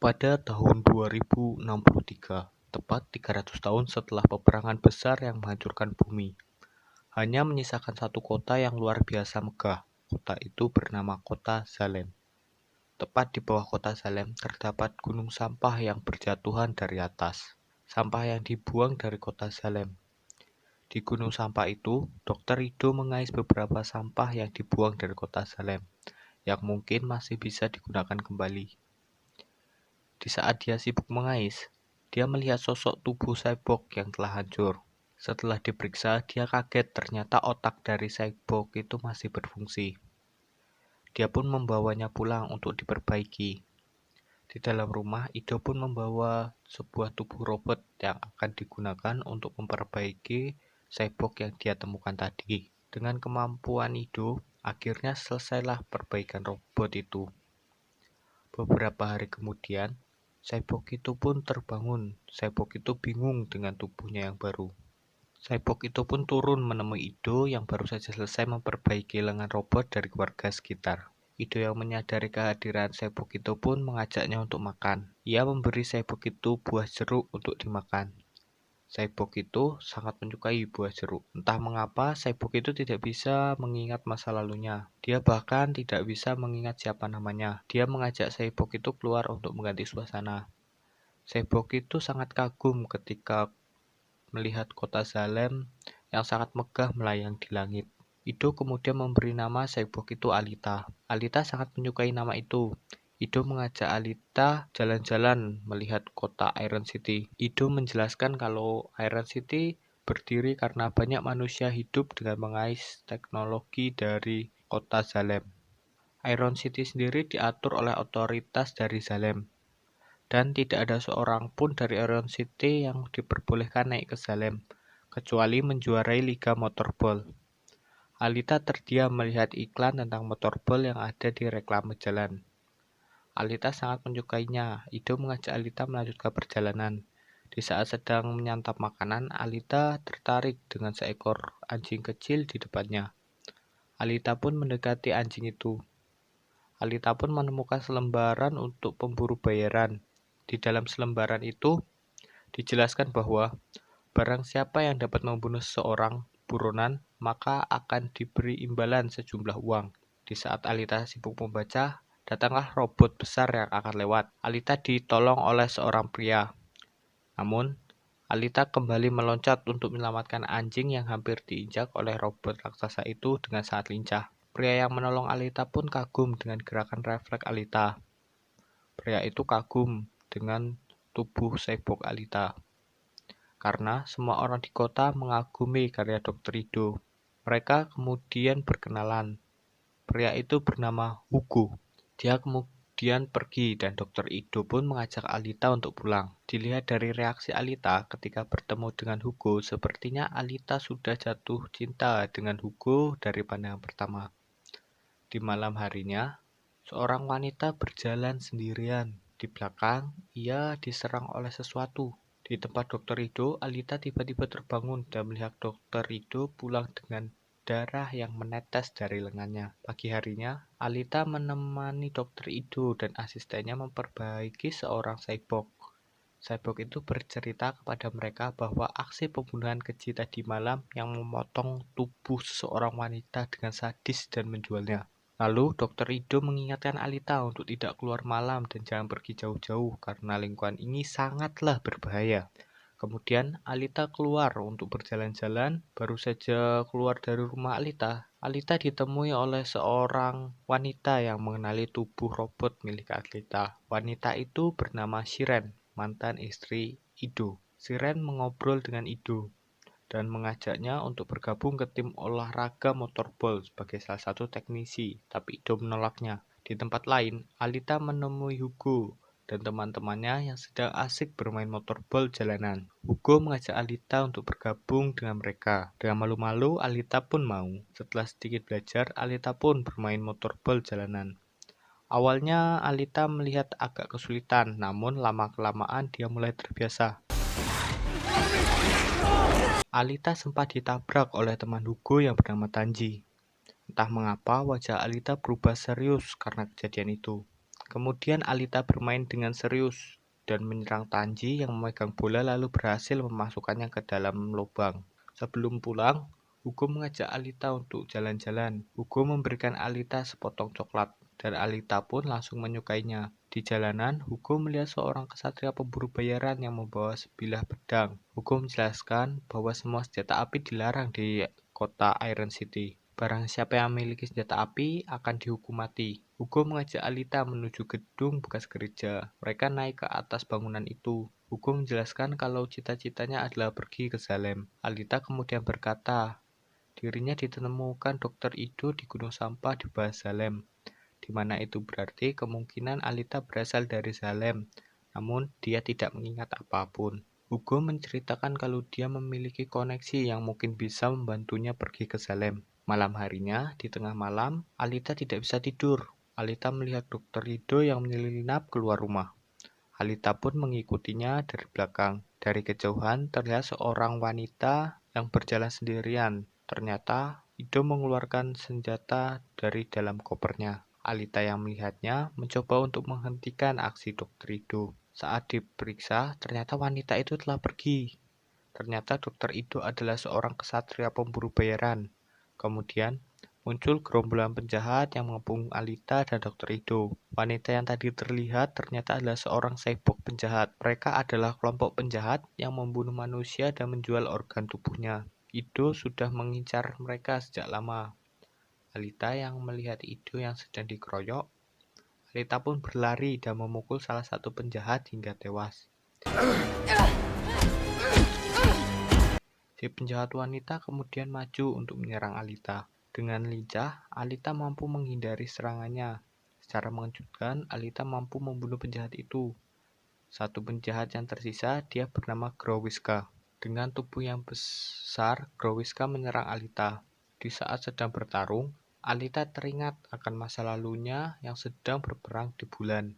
Pada tahun 2063, tepat 300 tahun setelah peperangan besar yang menghancurkan bumi, hanya menyisakan satu kota yang luar biasa megah. Kota itu bernama Kota Salem. Tepat di bawah Kota Salem terdapat gunung sampah yang berjatuhan dari atas. Sampah yang dibuang dari Kota Salem. Di gunung sampah itu, Dr. Ido mengais beberapa sampah yang dibuang dari Kota Salem, yang mungkin masih bisa digunakan kembali. Di saat dia sibuk mengais, dia melihat sosok tubuh cyborg yang telah hancur. Setelah diperiksa, dia kaget ternyata otak dari cyborg itu masih berfungsi. Dia pun membawanya pulang untuk diperbaiki. Di dalam rumah, Ido pun membawa sebuah tubuh robot yang akan digunakan untuk memperbaiki cyborg yang dia temukan tadi. Dengan kemampuan Ido, akhirnya selesailah perbaikan robot itu. Beberapa hari kemudian, cyborg itu pun terbangun. Cyborg itu bingung dengan tubuhnya yang baru. Cyborg itu pun turun menemui Ido yang baru saja selesai memperbaiki lengan robot dari warga sekitar. Ido yang menyadari kehadiran cyborg itu pun mengajaknya untuk makan. Ia memberi cyborg itu buah jeruk untuk dimakan. Cyborg itu sangat menyukai buah jeruk. Entah mengapa cyborg itu tidak bisa mengingat masa lalunya. Dia bahkan tidak bisa mengingat siapa namanya. Dia mengajak cyborg itu keluar untuk mengganti suasana. Cyborg itu sangat kagum ketika melihat kota Salem yang sangat megah melayang di langit. Ido kemudian memberi nama cyborg itu Alita. Alita sangat menyukai nama itu. Ido mengajak Alita jalan-jalan melihat kota Iron City. Ido menjelaskan kalau Iron City berdiri karena banyak manusia hidup dengan mengais teknologi dari kota Salem. Iron City sendiri diatur oleh otoritas dari Salem. Dan tidak ada seorang pun dari Iron City yang diperbolehkan naik ke Salem, kecuali menjuarai Liga Motorball. Alita terdiam melihat iklan tentang motorball yang ada di reklame jalan. Alita sangat menyukainya. Ido mengajak Alita melanjutkan perjalanan. Di saat sedang menyantap makanan, Alita tertarik dengan seekor anjing kecil di depannya. Alita pun mendekati anjing itu. Alita pun menemukan selembaran untuk pemburu bayaran. Di dalam selembaran itu dijelaskan bahwa barang siapa yang dapat membunuh seseorang buronan, maka akan diberi imbalan sejumlah uang. Di saat Alita sibuk membaca, datanglah robot besar yang akan lewat. Alita ditolong oleh seorang pria. Namun, Alita kembali meloncat untuk menyelamatkan anjing yang hampir diinjak oleh robot raksasa itu dengan sangat lincah. Pria yang menolong Alita pun kagum dengan gerakan refleks Alita. Pria itu kagum dengan tubuh cyborg Alita. Karena semua orang di kota mengagumi karya Dr. Ido. Mereka kemudian berkenalan. Pria itu bernama Hugo. Dia kemudian pergi dan Dr. Ido pun mengajak Alita untuk pulang. Dilihat dari reaksi Alita ketika bertemu dengan Hugo, sepertinya Alita sudah jatuh cinta dengan Hugo dari pandangan pertama. Di malam harinya, seorang wanita berjalan sendirian. Di belakang, ia diserang oleh sesuatu. Di tempat Dr. Ido, Alita tiba-tiba terbangun dan melihat Dr. Ido pulang dengan darah yang menetes dari lengannya. Pagi harinya, Alita menemani Dr. Ido dan asistennya memperbaiki seorang cyborg. Cyborg itu bercerita kepada mereka bahwa aksi pembunuhan keji tadi malam yang memotong tubuh seseorang wanita dengan sadis dan menjualnya. Lalu, Dr. Ido mengingatkan Alita untuk tidak keluar malam dan jangan pergi jauh-jauh karena lingkungan ini sangatlah berbahaya. Kemudian, Alita keluar untuk berjalan-jalan. Baru saja keluar dari rumah Alita, Alita ditemui oleh seorang wanita yang mengenali tubuh robot milik Alita. Wanita itu bernama Shiren, mantan istri Ido. Shiren mengobrol dengan Ido dan mengajaknya untuk bergabung ke tim olahraga motorball sebagai salah satu teknisi, tapi Ido menolaknya. Di tempat lain, Alita menemui Hugo dan teman-temannya yang sedang asik bermain motorball jalanan. Hugo mengajak Alita untuk bergabung dengan mereka. Dengan malu-malu, Alita pun mau. Setelah sedikit belajar, Alita pun bermain motorball jalanan. Awalnya, Alita melihat agak kesulitan, namun lama-kelamaan dia mulai terbiasa. Alita sempat ditabrak oleh teman Hugo yang bernama Tanji. Entah mengapa wajah Alita berubah serius karena kejadian itu. Kemudian Alita bermain dengan serius dan menyerang Tanji yang memegang bola lalu berhasil memasukkannya ke dalam lubang. Sebelum pulang, Hugo mengajak Alita untuk jalan-jalan. Hugo memberikan Alita sepotong coklat, dan Alita pun langsung menyukainya. Di jalanan, Hugo melihat seorang kesatria pemburu bayaran yang membawa sebilah pedang. Hugo menjelaskan bahwa semua senjata api dilarang di kota Iron City. Barang siapa yang memiliki senjata api akan dihukum mati. Hugo mengajak Alita menuju gedung bekas gereja. Mereka naik ke atas bangunan itu. Hugo menjelaskan kalau cita-citanya adalah pergi ke Salem. Alita kemudian berkata, dirinya ditemukan Dr. Ido di gunung sampah di bawah Salem, di mana itu berarti kemungkinan Alita berasal dari Salem, namun dia tidak mengingat apapun. Hugo menceritakan kalau dia memiliki koneksi yang mungkin bisa membantunya pergi ke Salem. Malam harinya, di tengah malam, Alita tidak bisa tidur. Alita melihat Dr. Ido yang menyelinap keluar rumah. Alita pun mengikutinya dari belakang. Dari kejauhan terlihat seorang wanita yang berjalan sendirian. Ternyata Ido mengeluarkan senjata dari dalam kopernya. Alita yang melihatnya mencoba untuk menghentikan aksi Dr. Ido. Saat diperiksa, ternyata wanita itu telah pergi. Ternyata Dr. Ido adalah seorang kesatria pemburu bayaran. Kemudian muncul gerombolan penjahat yang mengepung Alita dan Dr. Ido. Wanita yang tadi terlihat ternyata adalah seorang cyborg penjahat. Mereka adalah kelompok penjahat yang membunuh manusia dan menjual organ tubuhnya. Ido sudah mengincar mereka sejak lama. Alita yang melihat Ido yang sedang dikeroyok, Alita pun berlari dan memukul salah satu penjahat hingga tewas. Si penjahat wanita kemudian maju untuk menyerang Alita. Dengan lincah, Alita mampu menghindari serangannya. Secara mengejutkan, Alita mampu membunuh penjahat itu. Satu penjahat yang tersisa, dia bernama Growiska. Dengan tubuh yang besar, Growiska menyerang Alita. Di saat sedang bertarung, Alita teringat akan masa lalunya yang sedang berperang di bulan.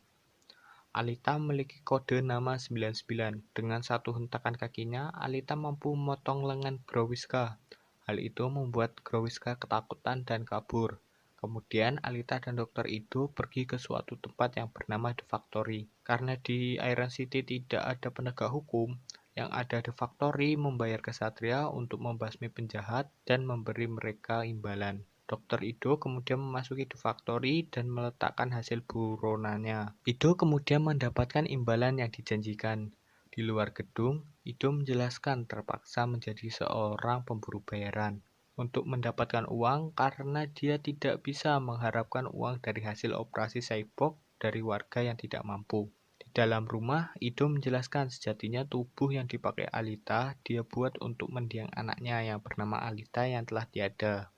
Alita memiliki kode nama 99. Dengan satu hentakan kakinya, Alita mampu memotong lengan Growiska. Hal itu membuat Growiska ketakutan dan kabur. Kemudian Alita dan Dr. Ido pergi ke suatu tempat yang bernama The Factory. Karena di Iron City tidak ada penegak hukum, yang ada The Factory membayar kesatria untuk membasmi penjahat dan memberi mereka imbalan. Dr. Ido kemudian memasuki The Factory dan meletakkan hasil buronannya. Ido kemudian mendapatkan imbalan yang dijanjikan. Di luar gedung, Ido menjelaskan terpaksa menjadi seorang pemburu bayaran untuk mendapatkan uang karena dia tidak bisa mengharapkan uang dari hasil operasi cyborg dari warga yang tidak mampu. Di dalam rumah, Ido menjelaskan sejatinya tubuh yang dipakai Alita dia buat untuk mendiang anaknya yang bernama Alita yang telah tiada.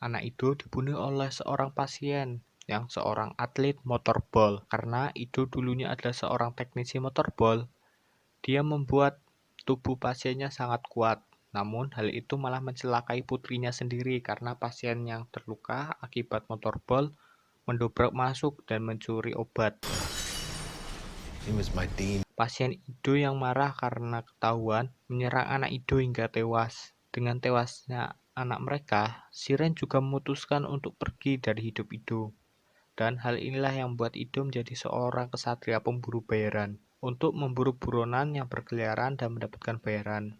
Anak itu dibunuh oleh seorang pasien yang seorang atlet motorball. Karena itu dulunya adalah seorang teknisi motorball, dia membuat tubuh pasiennya sangat kuat. Namun hal itu malah mencelakai putrinya sendiri karena pasien yang terluka akibat motorball mendobrak masuk dan mencuri obat. Pasien Ido yang marah karena ketahuan menyerang anak Ido hingga tewas. Dengan tewasnya anak mereka, Siren juga memutuskan untuk pergi dari hidup Ido. Dan hal inilah yang membuat Ido menjadi seorang kesatria pemburu bayaran untuk memburu buronan yang berkeliaran dan mendapatkan bayaran.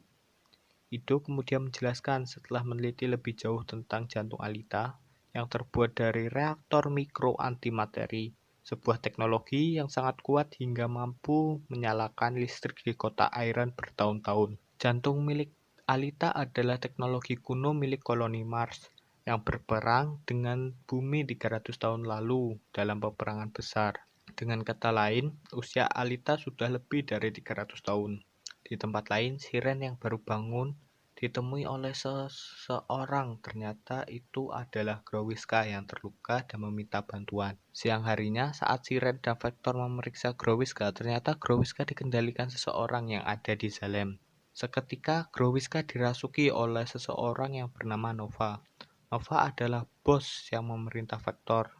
Ido kemudian menjelaskan setelah meneliti lebih jauh tentang jantung Alita yang terbuat dari reaktor mikro antimateri, sebuah teknologi yang sangat kuat hingga mampu menyalakan listrik di kota Iron bertahun-tahun. Jantung milik Alita adalah teknologi kuno milik koloni Mars yang berperang dengan bumi 300 tahun lalu dalam peperangan besar. Dengan kata lain, usia Alita sudah lebih dari 300 tahun. Di tempat lain, Siren yang baru bangun ditemui oleh seseorang. Ternyata itu adalah Growiska yang terluka dan meminta bantuan. Siang harinya, saat Siren dan Vector memeriksa Growiska, ternyata Growiska dikendalikan seseorang yang ada di Salem. Seketika, Growiska dirasuki oleh seseorang yang bernama Nova. Nova adalah bos yang memerintah Vector.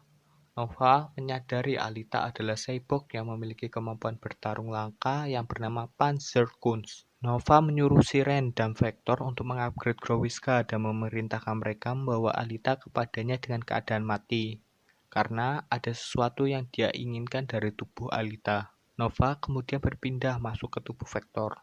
Nova menyadari Alita adalah cyborg yang memiliki kemampuan bertarung langka yang bernama Panzerkunst. Nova menyuruh Siren dan Vector untuk mengupgrade Growiska dan memerintahkan mereka membawa Alita kepadanya dengan keadaan mati. karena ada sesuatu yang dia inginkan dari tubuh Alita. Nova kemudian berpindah masuk ke tubuh Vector.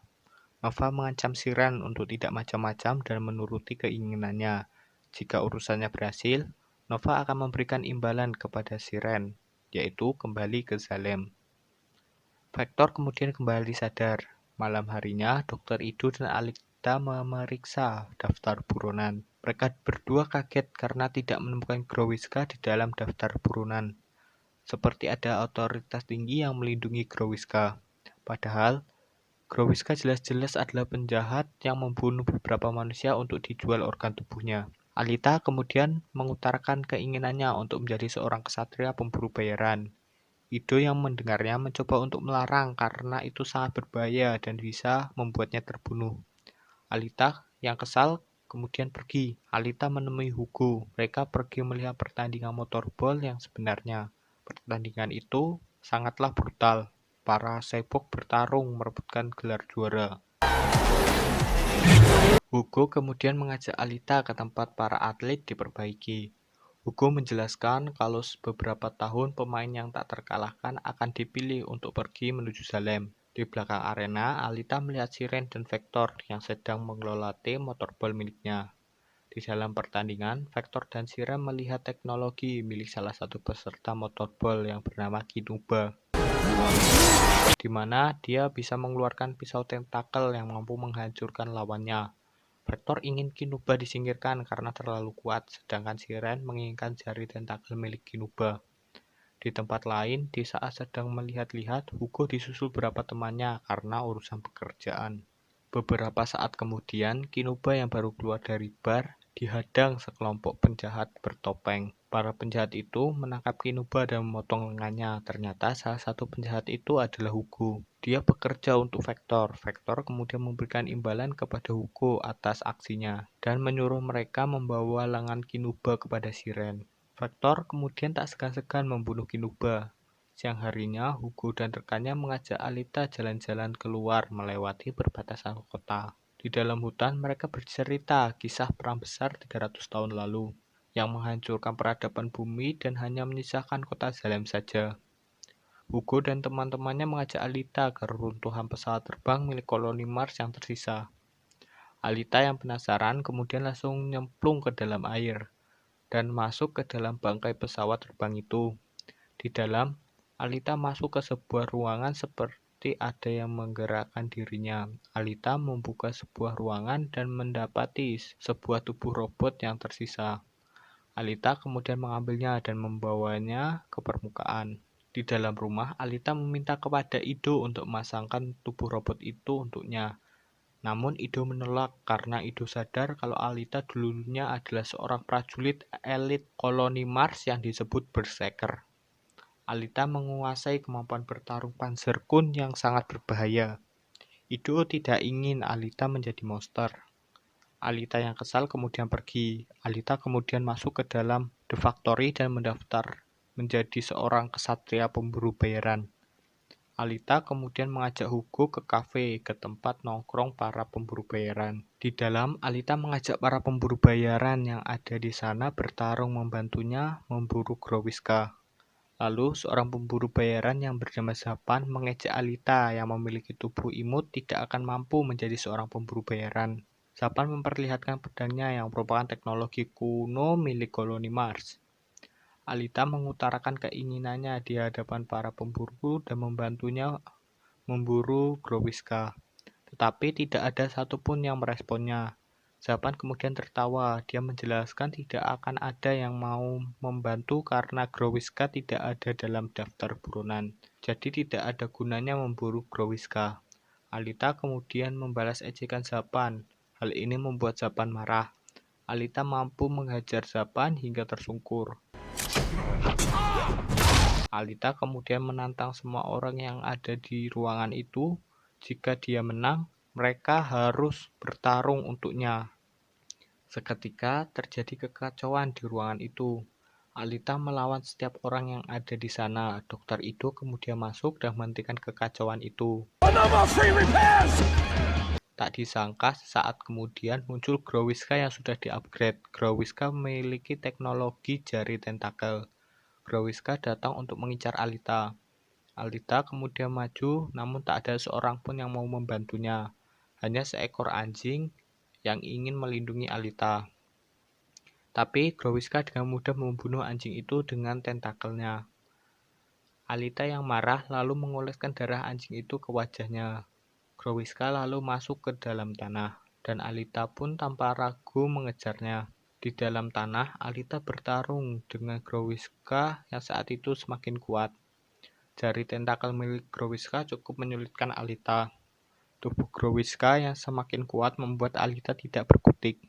Nova mengancam Siren untuk tidak macam-macam dan menuruti keinginannya. Jika urusannya berhasil, Nova akan memberikan imbalan kepada Siren, yaitu kembali ke Salem. Vector kemudian kembali sadar. Malam harinya, Dr. Ido dan Alita memeriksa daftar buronan. Mereka berdua kaget karena tidak menemukan Growiska di dalam daftar buronan. Seperti ada otoritas tinggi yang melindungi Growiska. Padahal, Growiska jelas-jelas adalah penjahat yang membunuh beberapa manusia untuk dijual organ tubuhnya. Alita kemudian mengutarakan keinginannya untuk menjadi seorang ksatria pemburu bayaran. Ido yang mendengarnya mencoba untuk melarang karena itu sangat berbahaya dan bisa membuatnya terbunuh. Alita yang kesal kemudian pergi. Alita menemui Hugo. Mereka pergi melihat pertandingan motorball yang sebenarnya. Pertandingan itu sangatlah brutal. Para cyborg bertarung merebutkan gelar juara. Hugo kemudian mengajak Alita ke tempat para atlet diperbaiki. Hugo menjelaskan kalau beberapa tahun pemain yang tak terkalahkan akan dipilih untuk pergi menuju Salem. Di belakang arena, Alita melihat Siren dan Vector yang sedang mengelola tim motorball miliknya. Di dalam pertandingan, Vector dan Siren melihat teknologi milik salah satu peserta motorball yang bernama Kinuba, di mana dia bisa mengeluarkan pisau tentakel yang mampu menghancurkan lawannya. Vector ingin Kinuba disingkirkan karena terlalu kuat, sedangkan Siren menginginkan jari tentakel milik Kinuba. Di tempat lain, di saat sedang melihat-lihat, Hugo disusul beberapa temannya karena urusan pekerjaan. Beberapa saat kemudian, Kinuba yang baru keluar dari bar dihadang sekelompok penjahat bertopeng. Para penjahat itu menangkap Kinuba dan memotong lengannya. Ternyata salah satu penjahat itu adalah Hugo. Dia bekerja untuk Vector. Vector kemudian memberikan imbalan kepada Hugo atas aksinya dan menyuruh mereka membawa lengan Kinuba kepada Siren. Vector kemudian tak segan-segan membunuh Kinuba. Siang harinya, Hugo dan rekannya mengajak Alita jalan-jalan keluar melewati perbatasan kota. Di dalam hutan, mereka bercerita kisah perang besar 300 tahun lalu, yang menghancurkan peradaban bumi dan hanya menyisakan kota Salem saja. Hugo dan teman-temannya mengajak Alita ke reruntuhan pesawat terbang milik koloni Mars yang tersisa. Alita yang penasaran kemudian langsung nyemplung ke dalam air dan masuk ke dalam bangkai pesawat terbang itu. Di dalam, Alita masuk ke sebuah ruangan seperti ada yang menggerakkan dirinya. Alita membuka sebuah ruangan dan mendapati sebuah tubuh robot yang tersisa. Alita kemudian mengambilnya dan membawanya ke permukaan. Di dalam rumah, Alita meminta kepada Ido untuk memasangkan tubuh robot itu untuknya. Namun Ido menolak karena Ido sadar kalau Alita dulunya adalah seorang prajurit elit koloni Mars yang disebut Berserker. Alita menguasai kemampuan bertarung Panzerkun yang sangat berbahaya. Ido tidak ingin Alita menjadi monster. Alita yang kesal kemudian pergi. Alita kemudian masuk ke dalam The Factory dan mendaftar menjadi seorang ksatria pemburu bayaran. Alita kemudian mengajak Hugo ke kafe, ke tempat nongkrong para pemburu bayaran. Di dalam, Alita mengajak para pemburu bayaran yang ada di sana bertarung membantunya memburu Growiska. Lalu, seorang pemburu bayaran yang bernama Zapan mengejek Alita yang memiliki tubuh imut tidak akan mampu menjadi seorang pemburu bayaran. Zapan memperlihatkan pedangnya yang merupakan teknologi kuno milik koloni Mars. Alita mengutarakan keinginannya di hadapan para pemburu dan membantunya memburu Growiska. Tetapi tidak ada satupun yang meresponnya. Zapan kemudian tertawa. Dia menjelaskan tidak akan ada yang mau membantu karena Growiska tidak ada dalam daftar buronan. Jadi tidak ada gunanya memburu Growiska. Alita kemudian membalas ejekan Zapan. Hal ini membuat Zapan marah. Alita mampu menghajar Zapan hingga tersungkur. Alita kemudian menantang semua orang yang ada di ruangan itu. Jika dia menang, mereka harus bertarung untuknya. Seketika terjadi kekacauan di ruangan itu. Alita melawan setiap orang yang ada di sana. Dr. Ido kemudian masuk dan menghentikan kekacauan itu. Tak disangka saat kemudian muncul Growiska yang sudah di-upgrade. Growiska memiliki teknologi jari tentakel. Growiska datang untuk mengincar Alita. Alita kemudian maju, namun tak ada seorang pun yang mau membantunya. Hanya seekor anjing yang ingin melindungi Alita. Tapi Growiska dengan mudah membunuh anjing itu dengan tentakelnya. Alita yang marah lalu mengoleskan darah anjing itu ke wajahnya. Growiska lalu masuk ke dalam tanah, dan Alita pun tanpa ragu mengejarnya. Di dalam tanah, Alita bertarung dengan Growiska yang saat itu semakin kuat. Jari tentakel milik Growiska cukup menyulitkan Alita. Tubuh Growiska yang semakin kuat membuat Alita tidak berkutik.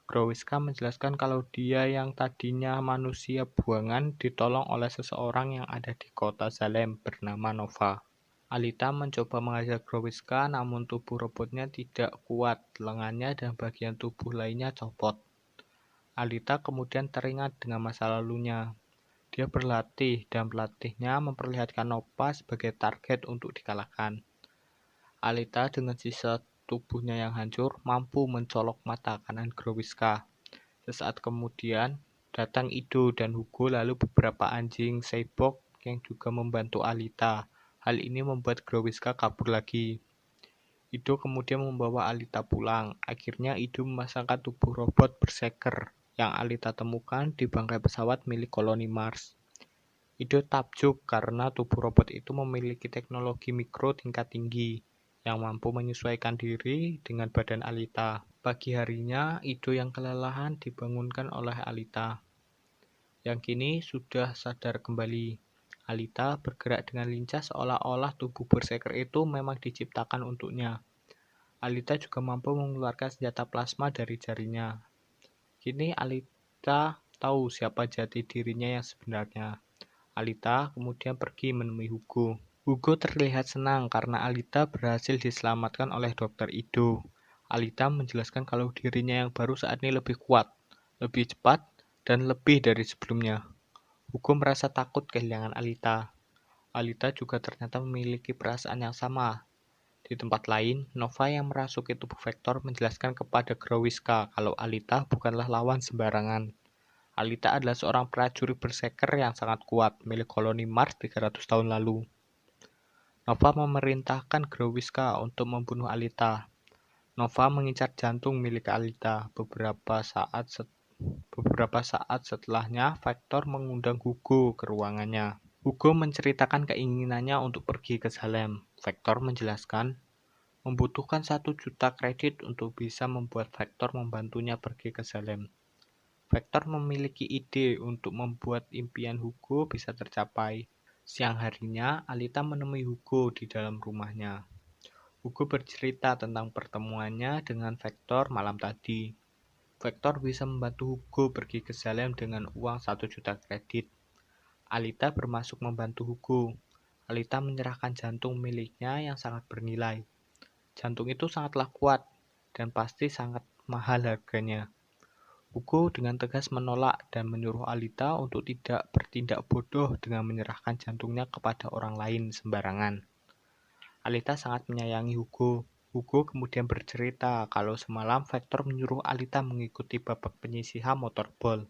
Growiska menjelaskan kalau dia yang tadinya manusia buangan ditolong oleh seseorang yang ada di kota Salem bernama Nova. Alita mencoba menghajar Growiska, namun tubuh robotnya tidak kuat, lengannya dan bagian tubuh lainnya copot. Alita kemudian teringat dengan masa lalunya. Dia berlatih dan pelatihnya memperlihatkan Nova sebagai target untuk dikalahkan. Alita dengan sisa tubuhnya yang hancur mampu mencolok mata kanan Growiska. Sesaat kemudian, datang Ido dan Hugo lalu beberapa anjing cyborg yang juga membantu Alita. Hal ini membuat Growiska kabur lagi. Ido kemudian membawa Alita pulang. Akhirnya Ido memasangkan tubuh robot berserker yang Alita temukan di bangkai pesawat milik koloni Mars. Ido takjub karena tubuh robot itu memiliki teknologi mikro tingkat tinggi yang mampu menyesuaikan diri dengan badan Alita. Pagi harinya, Ido yang kelelahan dibangunkan oleh Alita, yang kini sudah sadar kembali. Alita bergerak dengan lincah seolah-olah tubuh berserker itu memang diciptakan untuknya. Alita juga mampu mengeluarkan senjata plasma dari jarinya. Kini Alita tahu siapa jati dirinya yang sebenarnya. Alita kemudian pergi menemui Hugo. Hugo terlihat senang karena Alita berhasil diselamatkan oleh Dr. Ido. Alita menjelaskan kalau dirinya yang baru saat ini lebih kuat, lebih cepat, dan lebih dari sebelumnya. Hugo merasa takut kehilangan Alita. Alita juga ternyata memiliki perasaan yang sama. Di tempat lain, Nova yang merasuki tubuh Vector menjelaskan kepada Growiska kalau Alita bukanlah lawan sembarangan. Alita adalah seorang prajurit berserker yang sangat kuat milik koloni Mars 300 tahun lalu. Nova memerintahkan Growiska untuk membunuh Alita. Nova mengincar jantung milik Alita. Beberapa saat setelahnya, Vector mengundang Hugo ke ruangannya. Hugo menceritakan keinginannya untuk pergi ke Salem. Vector menjelaskan membutuhkan 1 juta kredit untuk bisa membuat Vector membantunya pergi ke Salem. Vector memiliki ide untuk membuat impian Hugo bisa tercapai. Siang harinya, Alita menemui Hugo di dalam rumahnya. Hugo bercerita tentang pertemuannya dengan Vector malam tadi. Vector bisa membantu Hugo pergi ke Salem dengan uang 1 juta kredit. Alita bermaksud membantu Hugo. Alita menyerahkan jantung miliknya yang sangat bernilai. Jantung itu sangatlah kuat dan pasti sangat mahal harganya. Hugo dengan tegas menolak dan menyuruh Alita untuk tidak bertindak bodoh dengan menyerahkan jantungnya kepada orang lain sembarangan. Alita sangat menyayangi Hugo. Hugo kemudian bercerita kalau semalam Vector menyuruh Alita mengikuti babak penyisihan motorball.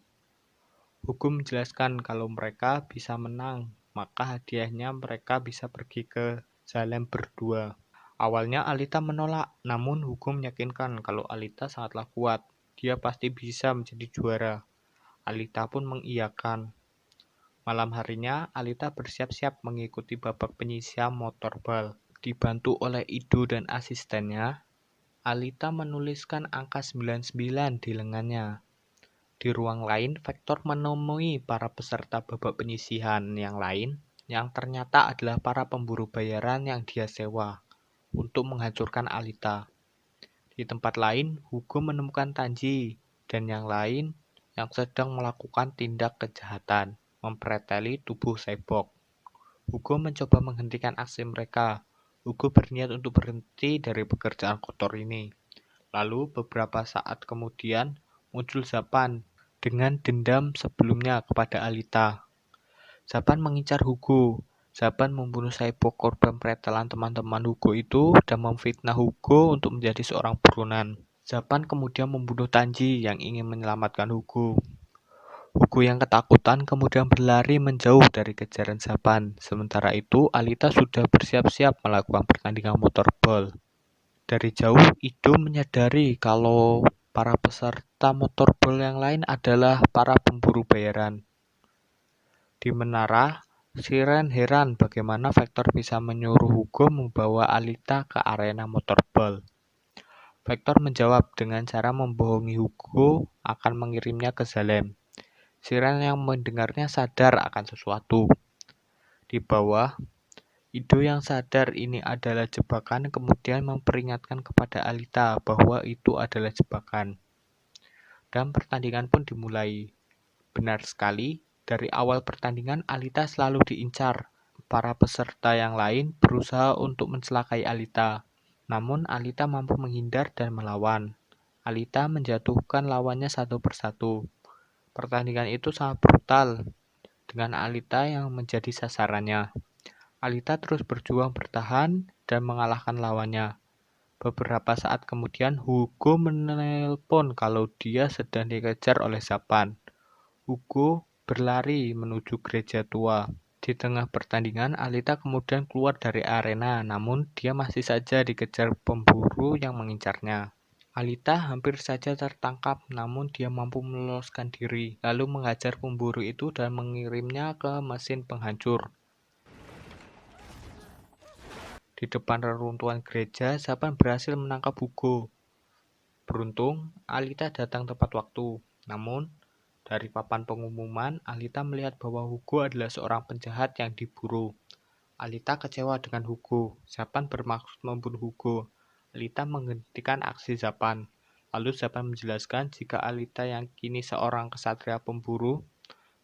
Hugo menjelaskan kalau mereka bisa menang, maka hadiahnya mereka bisa pergi ke Salem berdua. Awalnya Alita menolak, namun Hugo meyakinkan kalau Alita sangatlah kuat. Dia pasti bisa menjadi juara. Alita pun mengiyakan. Malam harinya, Alita bersiap-siap mengikuti babak penyisihan motorball. Dibantu oleh Ido dan asistennya, Alita menuliskan angka 99 di lengannya. Di ruang lain, Vector menemui para peserta babak penyisihan yang lain, yang ternyata adalah para pemburu bayaran yang dia sewa untuk menghancurkan Alita. Di tempat lain, Hugo menemukan Tanji dan yang lain yang sedang melakukan tindak kejahatan, mempreteli tubuh cyborg. Hugo mencoba menghentikan aksi mereka. Hugo berniat untuk berhenti dari pekerjaan kotor ini. Lalu beberapa saat kemudian muncul Zapan dengan dendam sebelumnya kepada Alita. Zapan mengincar Hugo. Zapan membunuh cyborg korban pretelan teman-teman Hugo itu dan memfitnah Hugo untuk menjadi seorang buronan. Zapan kemudian membunuh Tanji yang ingin menyelamatkan Hugo. Hugo yang ketakutan kemudian berlari menjauh dari kejaran Zapan. Sementara itu, Alita sudah bersiap-siap melakukan pertandingan motorball. Dari jauh, Ido menyadari kalau para peserta motorball yang lain adalah para pemburu bayaran. Di menara, Siren heran bagaimana Vector bisa menyuruh Hugo membawa Alita ke arena motorball. Vector menjawab dengan cara membohongi Hugo akan mengirimnya ke Salem. Siren yang mendengarnya sadar akan sesuatu. Di bawah, Ido yang sadar ini adalah jebakan kemudian memperingatkan kepada Alita bahwa itu adalah jebakan. Dan pertandingan pun dimulai. Benar sekali, dari awal pertandingan Alita selalu diincar. Para peserta yang lain berusaha untuk mencelakai Alita. Namun Alita mampu menghindar dan melawan. Alita menjatuhkan lawannya satu persatu. Pertandingan itu sangat brutal, dengan Alita yang menjadi sasarannya. Alita terus berjuang bertahan dan mengalahkan lawannya. Beberapa saat kemudian, Hugo menelpon kalau dia sedang dikejar oleh Zapan. Hugo berlari menuju gereja tua. Di tengah pertandingan, Alita kemudian keluar dari arena, namun dia masih saja dikejar pemburu yang mengincarnya. Alita hampir saja tertangkap, namun dia mampu meloloskan diri, lalu menghajar pemburu itu dan mengirimnya ke mesin penghancur. Di depan reruntuhan gereja, Zapan berhasil menangkap Hugo. Beruntung, Alita datang tepat waktu. Namun, dari papan pengumuman, Alita melihat bahwa Hugo adalah seorang penjahat yang diburu. Alita kecewa dengan Hugo. Zapan bermaksud membunuh Hugo. Alita menghentikan aksi Zapan. Lalu Zapan menjelaskan jika Alita yang kini seorang kesatria pemburu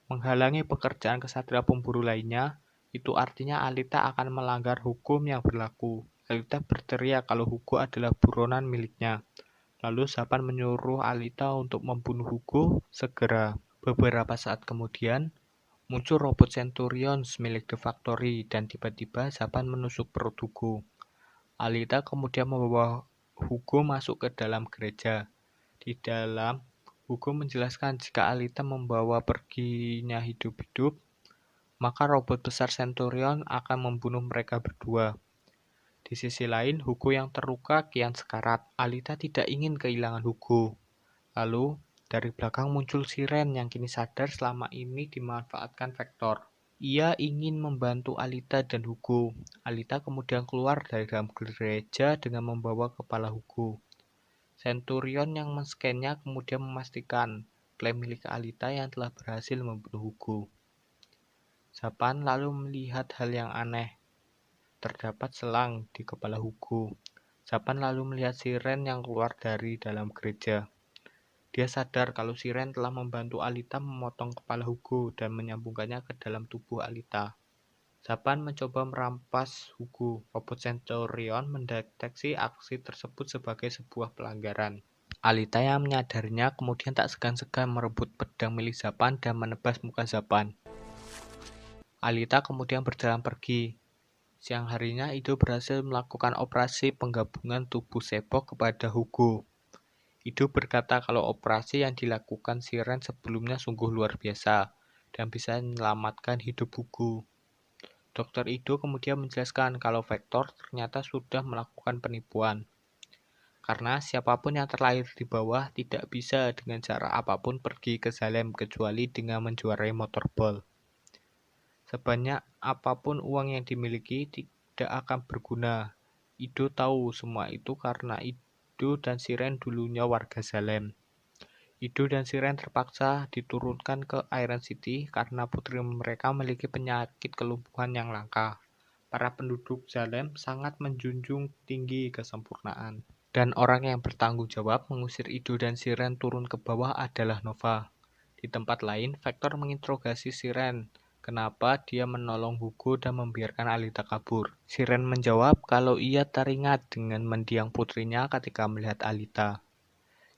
menghalangi pekerjaan kesatria pemburu lainnya, itu artinya Alita akan melanggar hukum yang berlaku. Alita berteriak kalau Hugo adalah buronan miliknya. Lalu Zapan menyuruh Alita untuk membunuh Hugo segera. Beberapa saat kemudian, muncul robot Centurions milik The Factory dan tiba-tiba Zapan menusuk perut Hugo. Alita kemudian membawa Hugo masuk ke dalam gereja. Di dalam, Hugo menjelaskan jika Alita membawa perginya hidup-hidup, maka robot besar Centurion akan membunuh mereka berdua. Di sisi lain, Hugo yang terluka kian sekarat. Alita tidak ingin kehilangan Hugo. Lalu, dari belakang muncul Siren yang kini sadar selama ini dimanfaatkan Vector. Ia ingin membantu Alita dan Hugo. Alita kemudian keluar dari dalam gereja dengan membawa kepala Hugo. Centurion yang men-scan-nya kemudian memastikan klaim milik Alita yang telah berhasil membunuh Hugo. Zapan lalu melihat hal yang aneh. Terdapat selang di kepala Hugo. Zapan lalu melihat Siren yang keluar dari dalam gereja. Dia sadar kalau Siren telah membantu Alita memotong kepala Hugo dan menyambungkannya ke dalam tubuh Alita. Zapan mencoba merampas Hugo. Robot Centurion mendeteksi aksi tersebut sebagai sebuah pelanggaran. Alita yang menyadarinya kemudian tak segan-segan merebut pedang milik Zapan dan menebas muka Zapan. Alita kemudian berjalan pergi. Siang harinya, Ido berhasil melakukan operasi penggabungan tubuh Sepok kepada Hugo. Ido berkata kalau operasi yang dilakukan Siren sebelumnya sungguh luar biasa dan bisa menyelamatkan hidup Hugo. Dr. Ido kemudian menjelaskan kalau Vector ternyata sudah melakukan penipuan. Karena siapapun yang terlahir di bawah tidak bisa dengan cara apapun pergi ke Salem kecuali dengan menjuarai motorball. Sebanyak apapun uang yang dimiliki tidak akan berguna. Ido tahu semua itu karena Ido dan Siren dulunya warga Salem. Ido dan Siren terpaksa diturunkan ke Iron City karena putri mereka memiliki penyakit kelumpuhan yang langka. Para penduduk Salem sangat menjunjung tinggi kesempurnaan. Dan orang yang bertanggung jawab mengusir Ido dan Siren turun ke bawah adalah Nova. Di tempat lain, Vector menginterogasi Siren. Kenapa dia menolong Hugo dan membiarkan Alita kabur? Siren menjawab kalau ia teringat dengan mendiang putrinya ketika melihat Alita.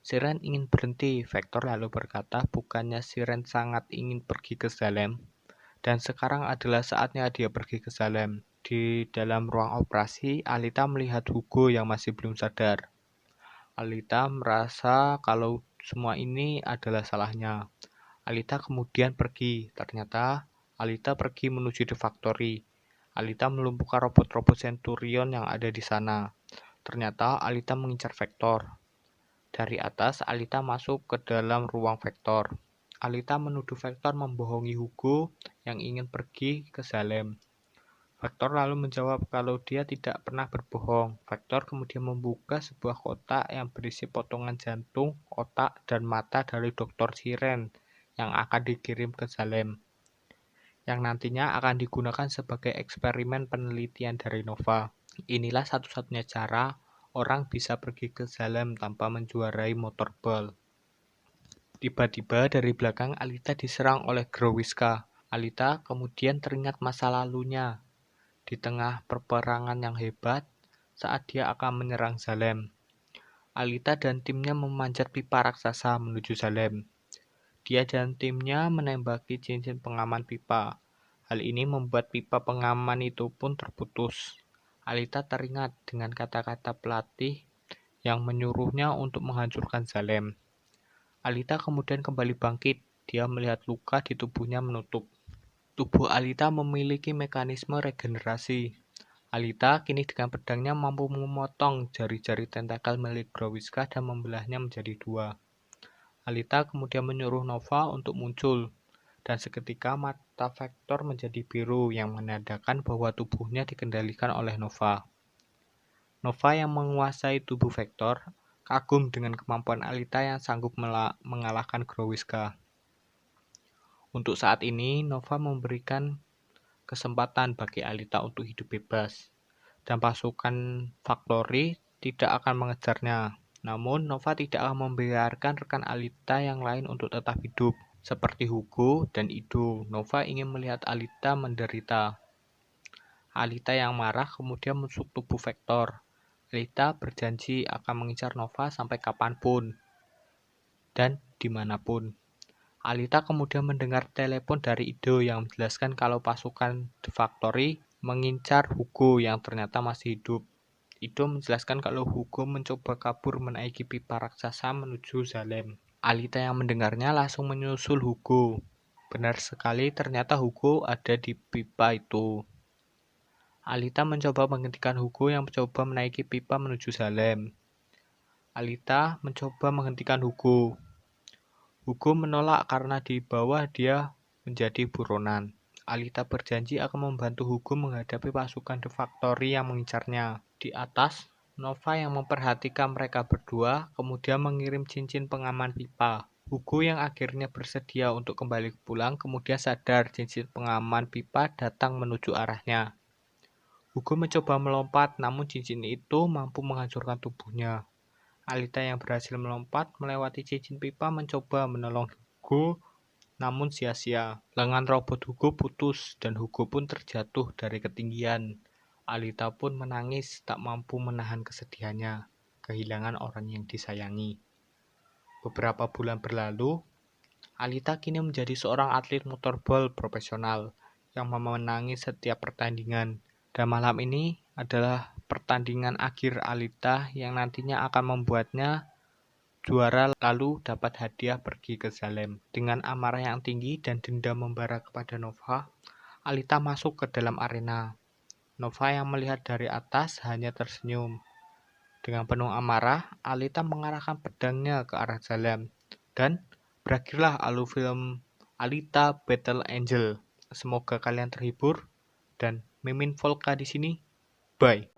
Siren ingin berhenti. Vector lalu berkata bukannya Siren sangat ingin pergi ke Salem. Dan sekarang adalah saatnya dia pergi ke Salem. Di dalam ruang operasi, Alita melihat Hugo yang masih belum sadar. Alita merasa kalau semua ini adalah salahnya. Alita kemudian pergi. Ternyata Alita pergi menuju The Factory. Alita melumpuhkan robot-robot Centurion yang ada di sana. Ternyata Alita mengincar Vector. Dari atas, Alita masuk ke dalam ruang Vector. Alita menuduh Vector membohongi Hugo yang ingin pergi ke Salem. Vector lalu menjawab kalau dia tidak pernah berbohong. Vector kemudian membuka sebuah kotak yang berisi potongan jantung, otak, dan mata dari Dr. Siren yang akan dikirim ke Salem, yang nantinya akan digunakan sebagai eksperimen penelitian dari Nova. Inilah satu-satunya cara orang bisa pergi ke Salem tanpa menjuarai motorball. Tiba-tiba dari belakang Alita diserang oleh Growiska. Alita kemudian teringat masa lalunya di tengah peperangan yang hebat saat dia akan menyerang Salem. Alita dan timnya memanjat pipa raksasa menuju Salem. Dia dan timnya menembaki cincin pengaman pipa. Hal ini membuat pipa pengaman itu pun terputus. Alita teringat dengan kata-kata pelatih yang menyuruhnya untuk menghancurkan Salem. Alita kemudian kembali bangkit. Dia melihat luka di tubuhnya menutup. Tubuh Alita memiliki mekanisme regenerasi. Alita kini dengan pedangnya mampu memotong jari-jari tentakel milik Growiska dan membelahnya menjadi dua. Alita kemudian menyuruh Nova untuk muncul, dan seketika mata Vector menjadi biru yang menandakan bahwa tubuhnya dikendalikan oleh Nova. Nova yang menguasai tubuh Vector kagum dengan kemampuan Alita yang sanggup mengalahkan Growiska. Untuk saat ini, Nova memberikan kesempatan bagi Alita untuk hidup bebas, dan pasukan Factory tidak akan mengejarnya. Namun, Nova tidak akan membiarkan rekan Alita yang lain untuk tetap hidup. Seperti Hugo dan Ido, Nova ingin melihat Alita menderita. Alita yang marah kemudian menusuk tubuh Vector. Alita berjanji akan mengincar Nova sampai kapanpun dan dimanapun. Alita kemudian mendengar telepon dari Ido yang menjelaskan kalau pasukan The Factory mengincar Hugo yang ternyata masih hidup. Ido menjelaskan kalau Hugo mencoba kabur menaiki pipa raksasa menuju Salem. Alita yang mendengarnya langsung menyusul Hugo. Benar sekali, ternyata Hugo ada di pipa itu. Alita mencoba menghentikan Hugo yang mencoba menaiki pipa menuju Salem. Alita mencoba menghentikan Hugo. Hugo menolak karena di bawah dia menjadi buronan. Alita berjanji akan membantu Hugo menghadapi pasukan The Factory yang mengincarnya. Di atas, Nova yang memperhatikan mereka berdua kemudian mengirim cincin pengaman pipa. Hugo yang akhirnya bersedia untuk kembali pulang kemudian sadar cincin pengaman pipa datang menuju arahnya. Hugo mencoba melompat, namun cincin itu mampu menghancurkan tubuhnya. Alita yang berhasil melompat melewati cincin pipa mencoba menolong Hugo, namun sia-sia. Lengan robot Hugo putus dan Hugo pun terjatuh dari ketinggian. Alita pun menangis tak mampu menahan kesedihannya, kehilangan orang yang disayangi. Beberapa bulan berlalu, Alita kini menjadi seorang atlet motorball profesional yang memenangi setiap pertandingan. Dan malam ini adalah pertandingan akhir Alita yang nantinya akan membuatnya juara lalu dapat hadiah pergi ke Salem. Dengan amarah yang tinggi dan dendam membara kepada Nova, Alita masuk ke dalam arena. Nova yang melihat dari atas hanya tersenyum. Dengan penuh amarah, Alita mengarahkan pedangnya ke arah Salem. Dan berakhirlah alur film Alita Battle Angel. Semoga kalian terhibur dan Mimin Volka di sini. Bye.